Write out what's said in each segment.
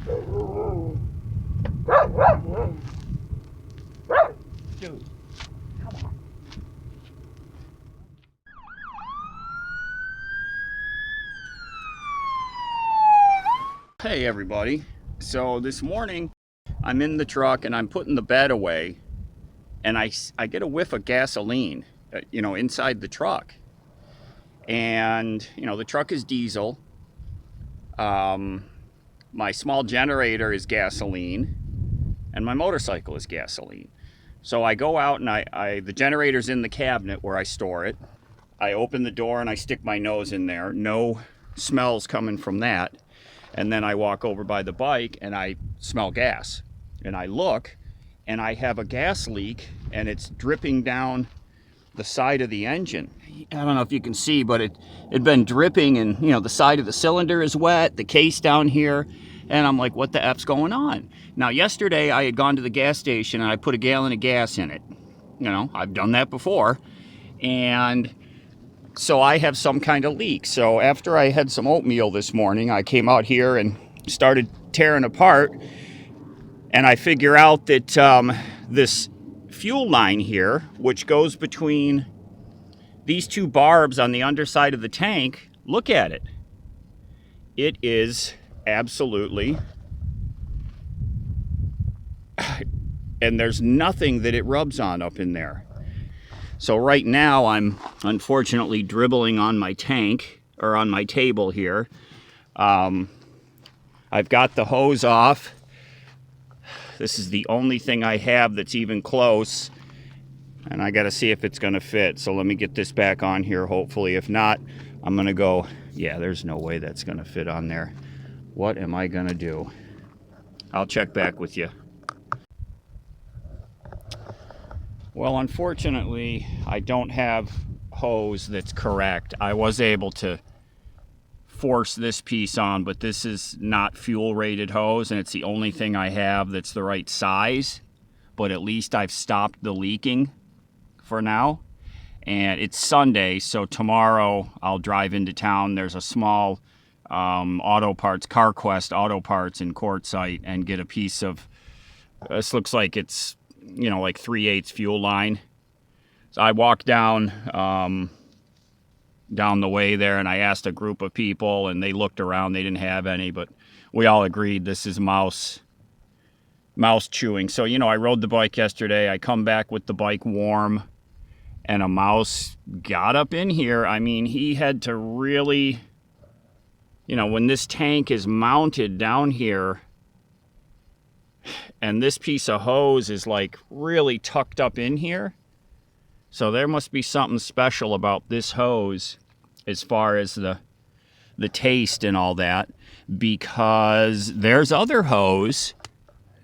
Dude. Hey everybody. So this morning I'm in the truck and I'm putting the bed away and I get a whiff of gasoline, inside the truck. And, the truck is diesel. My small generator is gasoline and my motorcycle is gasoline. So I go out and the generator's in the cabinet where I store it. I open the door and I stick my nose in there. No smells coming from that. And then I walk over by the bike and I smell gas. And I look and I have a gas leak and it's dripping down the side of the engine. I don't know if you can see, but it'd been dripping and, the side of the cylinder is wet, the case down here. And I'm like, what the F's going on? Now, yesterday I had gone to the gas station and I put a gallon of gas in it. I've done that before. And so I have some kind of leak. So after I had some oatmeal this morning, I came out here and started tearing apart. And I figure out that this fuel line here, which goes between these two barbs on the underside of the tank, look at it. It is absolutely, and there's nothing that it rubs on up in there. So right now I'm unfortunately dribbling on my tank, or on my table here. I've got the hose off. This is the only thing I have that's even close, and I got to see if it's going to fit. So let me get this back on here, hopefully. If not, I'm going to go, yeah, there's no way that's going to fit on there. What am I going to do? I'll check back with you. Well, unfortunately, I don't have hose that's correct. I was able to force this piece on, but this is not fuel rated hose, and it's the only thing I have that's the right size. But at least I've stopped the leaking for now. And it's Sunday, so tomorrow I'll drive into town. There's a small auto parts, CarQuest auto parts in Quartzsite, and get a piece of, this looks like it's, like 3/8 fuel line. So I walked down the way there and I asked a group of people and they looked around. They didn't have any, but we all agreed this is mouse chewing. So, I rode the bike yesterday. I come back with the bike warm and a mouse got up in here. I mean, he had to really, when this tank is mounted down here and this piece of hose is like really tucked up in here. So there must be something special about this hose as far as the taste and all that, because there's other hose,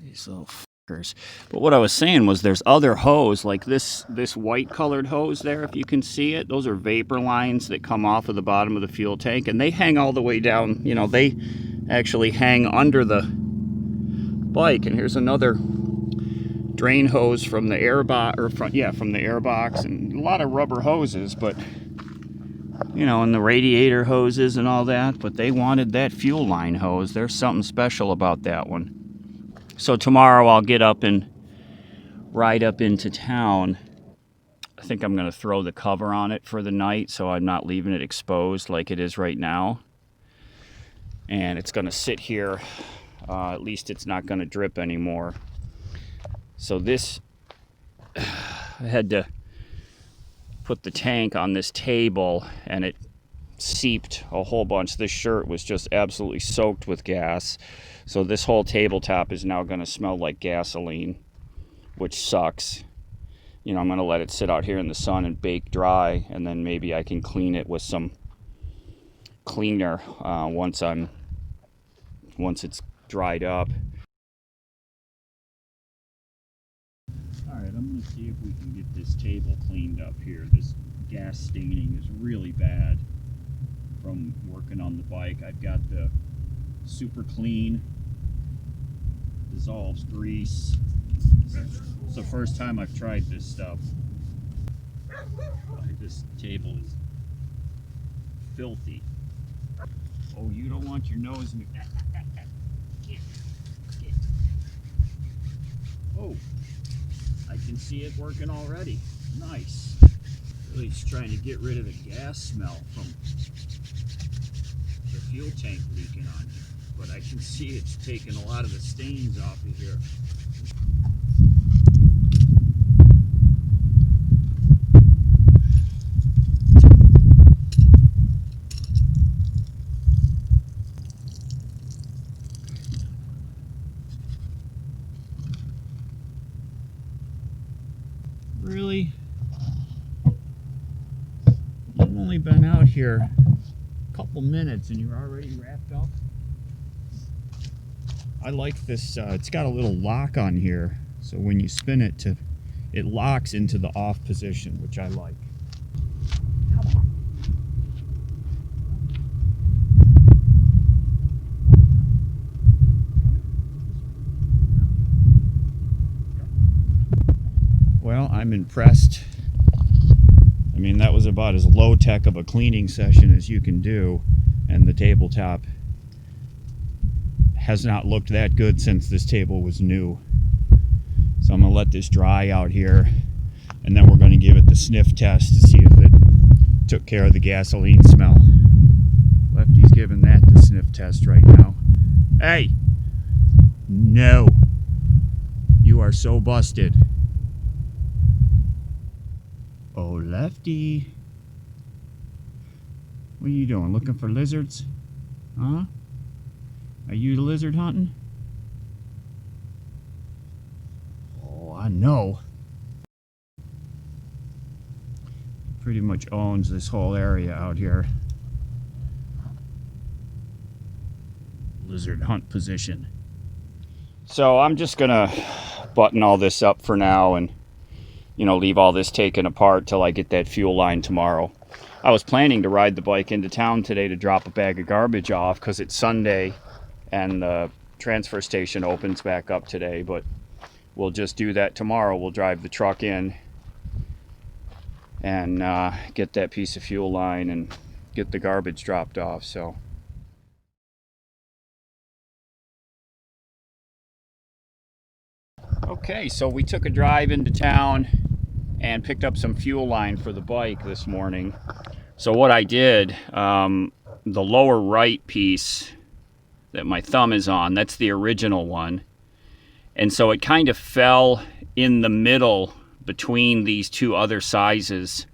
these little fuckers. But what I was saying was there's other hose, like this white colored hose there, if you can see it. Those are vapor lines that come off of the bottom of the fuel tank, and they hang all the way down. They actually hang under the bike. And here's another drain hose from the airbox, from the airbox, and a lot of rubber hoses, but and the radiator hoses and all that. But they wanted that fuel line hose. There's something special about that one. So tomorrow I'll get up and ride up into town. I think I'm going to throw the cover on it for the night so I'm not leaving it exposed like it is right now. And it's going to sit here. At least it's not going to drip anymore. So this, I had to put the tank on this table and it seeped a whole bunch. This shirt was just absolutely soaked with gas. So this whole tabletop is now going to smell like gasoline, which sucks. I'm going to let it sit out here in the sun and bake dry, and then maybe I can clean it with some cleaner once it's dried up. Alright, I'm going to see if we can get this table cleaned up here. This gas staining is really bad from working on the bike. I've got the super clean, dissolves grease. It's the first time I've tried this stuff. This table is filthy. Oh, you don't want your nose in Oh, I can see it working already. Nice. Really just trying to get rid of the gas smell from the fuel tank leaking on here. But I can see it's taking a lot of the stains off of here. Really? You've only been out here a couple minutes and you're already wrapped up? I like this, it's got a little lock on here, so when you spin it, it locks into the off position, which I like. Come on. Well, I'm impressed. I mean, that was about as low-tech of a cleaning session as you can do, and the tabletop has not looked that good since this table was new. So I'm going to let this dry out here, and then we're going to give it the sniff test to see if it took care of the gasoline smell. Lefty's giving that the sniff test right now. Hey! No! You are so busted. Oh, Lefty. What are you doing? Looking for lizards? Huh? Are you lizard hunting? Oh, I know. Pretty much owns this whole area out here. Lizard hunt position. So I'm just gonna button all this up for now and, you know, leave all this taken apart till I get that fuel line tomorrow. I was planning to ride the bike into town today to drop a bag of garbage off because it's Sunday and the transfer station opens back up today, but we'll just do that tomorrow. We'll drive the truck in and get that piece of fuel line and get the garbage dropped off. So okay, so we took a drive into town and picked up some fuel line for the bike this morning. So what I did, the lower right piece that my thumb is on, that's the original one. And so it kind of fell in the middle between these two other sizes.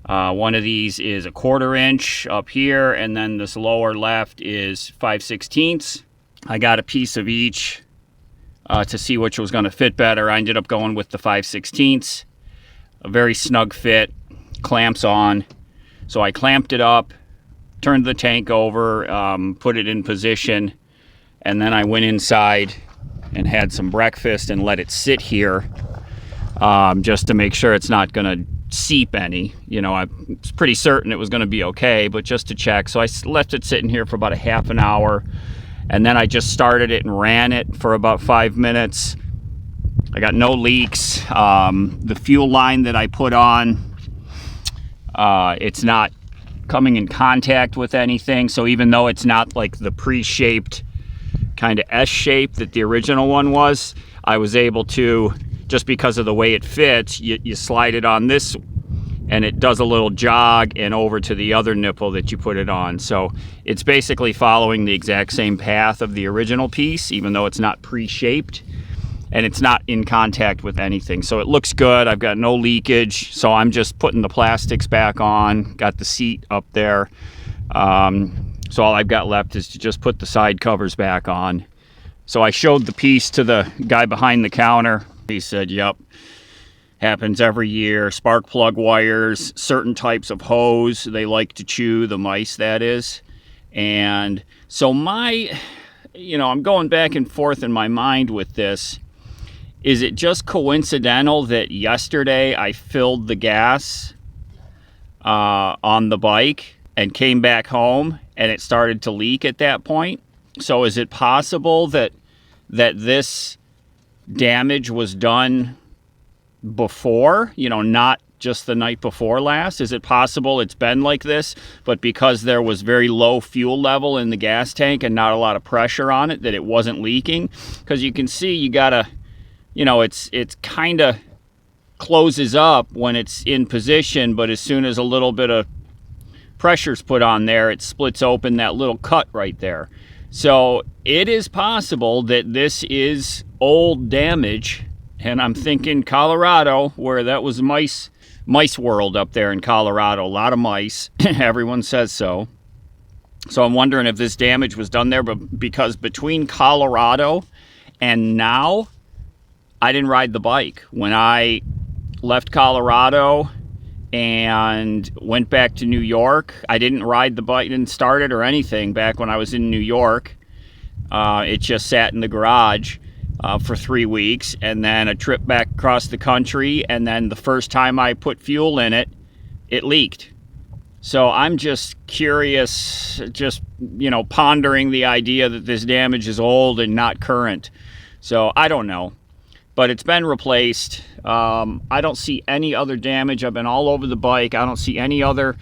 One of these is a 1/4 inch up here, and then this lower left is 5/16. I got a piece of each to see which was going to fit better. I ended up going with the 5/16. A very snug fit, clamps on. So I clamped it up, turned the tank over, put it in position, and then I went inside and had some breakfast and let it sit here just to make sure it's not going to seep any. You know, I was pretty certain it was going to be okay, but just to check. So I left it sitting here for about a half an hour, and then I just started it and ran it for about 5 minutes. I got no leaks. The fuel line that I put on, it's not coming in contact with anything. So even though it's not like the pre-shaped kind of S shape that the original one was, I was able to, just because of the way it fits, you slide it on this and it does a little jog and over to the other nipple that you put it on. So it's basically following the exact same path of the original piece, even though it's not pre-shaped. And it's not in contact with anything. So it looks good. I've got no leakage. So I'm just putting the plastics back on. Got the seat up there. So all I've got left is to just put the side covers back on. So I showed the piece to the guy behind the counter. He said, yep, happens every year. Spark plug wires, certain types of hose they like to chew, the mice that is. And so I'm going back and forth in my mind with this. Is it just coincidental that yesterday I filled the gas on the bike and came back home and it started to leak at that point? So is it possible that this damage was done before, not just the night before last? Is it possible it's been like this, but because there was very low fuel level in the gas tank and not a lot of pressure on it, that it wasn't leaking? Because you can see you got a you know, it's kind of closes up when it's in position, but as soon as a little bit of pressure's put on there, it splits open that little cut right there. So it is possible that this is old damage, and I'm thinking Colorado, where that was mice world up there in Colorado, a lot of mice. Everyone says so. So I'm wondering if this damage was done there, but because between Colorado and now, I didn't ride the bike. When I left Colorado and went back to New York, I didn't ride the bike, didn't start it or anything back when I was in New York. It just sat in the garage for 3 weeks, and then a trip back across the country, and then the first time I put fuel in it, it leaked. So I'm just curious, just, you know, pondering the idea that this damage is old and not current. So I don't know, but it's been replaced. I don't see any other damage. I've been all over the bike. I don't see any other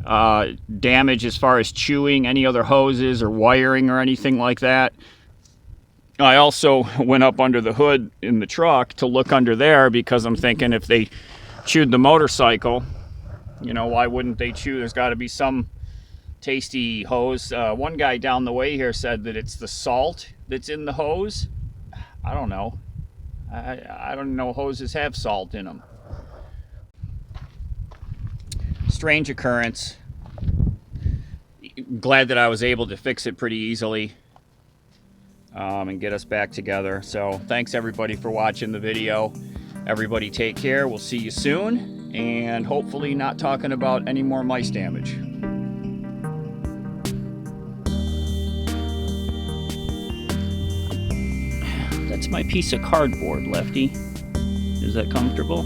damage as far as chewing, any other hoses or wiring or anything like that. I also went up under the hood in the truck to look under there, because I'm thinking if they chewed the motorcycle, you know, why wouldn't they chew? There's got to be some tasty hose. One guy down the way here said that it's the salt that's in the hose. I don't know. I don't know hoses have salt in them. Strange occurrence. Glad that I was able to fix it pretty easily and get us back together. So thanks everybody for watching the video. Everybody take care. We'll see you soon, and hopefully not talking about any more mice damage. That's my piece of cardboard, Lefty. Is that comfortable?